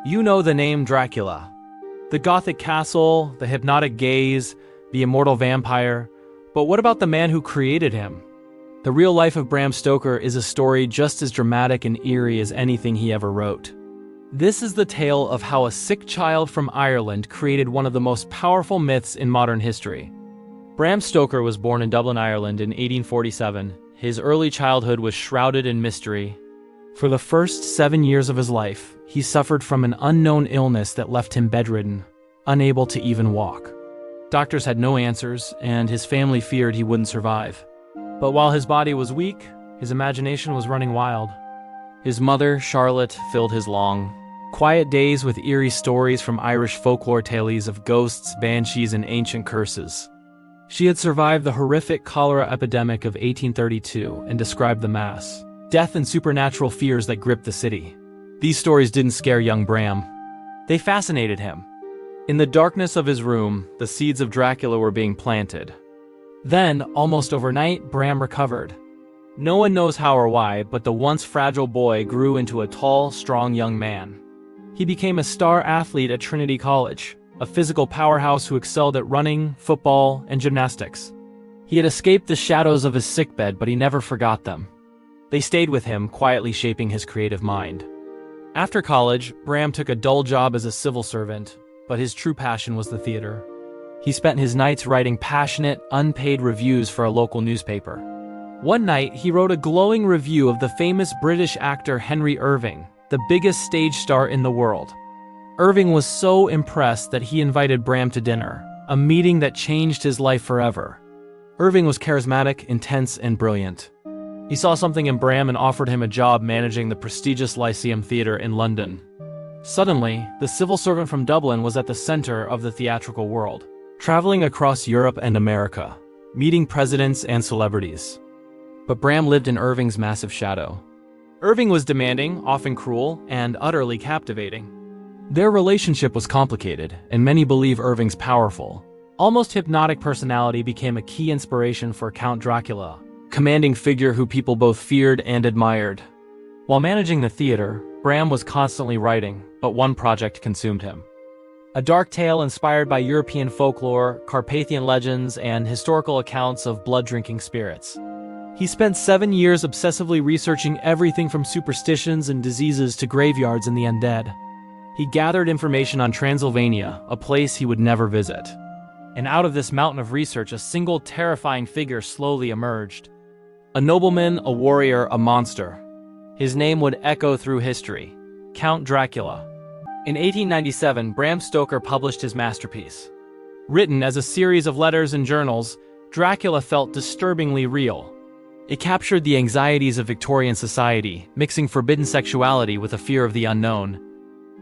You know the name Dracula. The gothic castle, the hypnotic gaze, the immortal vampire. But what about the man who created him? The real life of Bram Stoker is a story just as dramatic and eerie as anything he ever wrote. This is the tale of how a sick child from Ireland created one of the most powerful myths in modern history. Bram Stoker was born in Dublin, Ireland in 1847. His early childhood was shrouded in mystery. For the first 7 years of his life, he suffered from an unknown illness that left him bedridden, unable to even walk. Doctors had no answers, and his family feared he wouldn't survive. But while his body was weak, his imagination was running wild. His mother, Charlotte, filled his long, quiet days with eerie stories from Irish folklore tales of ghosts, banshees, and ancient curses. She had survived the horrific cholera epidemic of 1832 and described the mass, death, and supernatural fears that gripped the city. These stories didn't scare young Bram. They fascinated him. In the darkness of his room, the seeds of Dracula were being planted. Then, almost overnight, Bram recovered. No one knows how or why, but the once fragile boy grew into a tall, strong young man. He became a star athlete at Trinity College, a physical powerhouse who excelled at running, football, and gymnastics. He had escaped the shadows of his sickbed, but he never forgot them. They stayed with him, quietly shaping his creative mind. After college, Bram took a dull job as a civil servant, but his true passion was the theater. He spent his nights writing passionate, unpaid reviews for a local newspaper. One night, he wrote a glowing review of the famous British actor Henry Irving, the biggest stage star in the world. Irving was so impressed that he invited Bram to dinner, a meeting that changed his life forever. Irving was charismatic, intense, and brilliant. He saw something in Bram and offered him a job managing the prestigious Lyceum Theatre in London. Suddenly, the civil servant from Dublin was at the center of the theatrical world, traveling across Europe and America, meeting presidents and celebrities. But Bram lived in Irving's massive shadow. Irving was demanding, often cruel, and utterly captivating. Their relationship was complicated, and many believe Irving's powerful, almost hypnotic personality became a key inspiration for Count Dracula, commanding figure who people both feared and admired. While managing the theater, Bram was constantly writing, but one project consumed him. A dark tale inspired by European folklore, Carpathian legends, and historical accounts of blood-drinking spirits. He spent 7 years obsessively researching everything from superstitions and diseases to graveyards and the undead. He gathered information on Transylvania, a place he would never visit. And out of this mountain of research, a single terrifying figure slowly emerged. A nobleman, a warrior, a monster. His name would echo through history: Count Dracula. In 1897, Bram Stoker published his masterpiece. Written as a series of letters and journals, Dracula felt disturbingly real. It captured the anxieties of Victorian society, mixing forbidden sexuality with a fear of the unknown.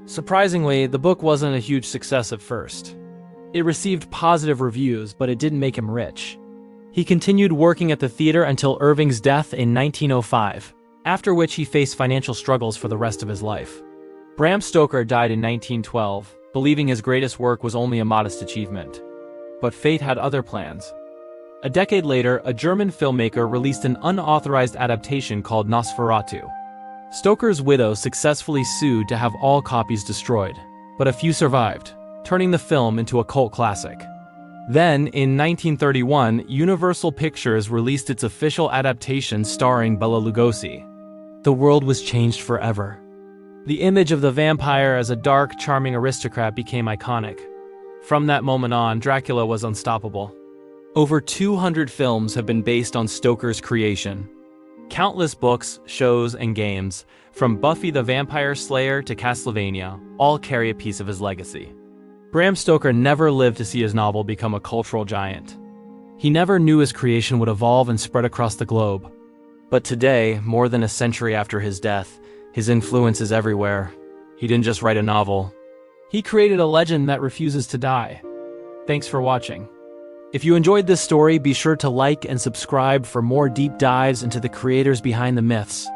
Surprisingly, the book wasn't a huge success at first. It received positive reviews, but it didn't make him rich. He continued working at the theater until Irving's death in 1905, after which he faced financial struggles for the rest of his life. Bram Stoker died in 1912, believing his greatest work was only a modest achievement. But fate had other plans. A decade later, a German filmmaker released an unauthorized adaptation called Nosferatu. Stoker's widow successfully sued to have all copies destroyed, but a few survived, turning the film into a cult classic. Then, in 1931, Universal Pictures released its official adaptation starring Bela Lugosi. The world was changed forever. The image of the vampire as a dark, charming aristocrat became iconic. From that moment on, Dracula was unstoppable. Over 200 films have been based on Stoker's creation. Countless books, shows, and games, from Buffy the Vampire Slayer to Castlevania, all carry a piece of his legacy. Bram Stoker never lived to see his novel become a cultural giant. He never knew his creation would evolve and spread across the globe. But today, more than a century after his death, his influence is everywhere. He didn't just write a novel. He created a legend that refuses to die. Thanks for watching. If you enjoyed this story, be sure to like and subscribe for more deep dives into the creators behind the myths.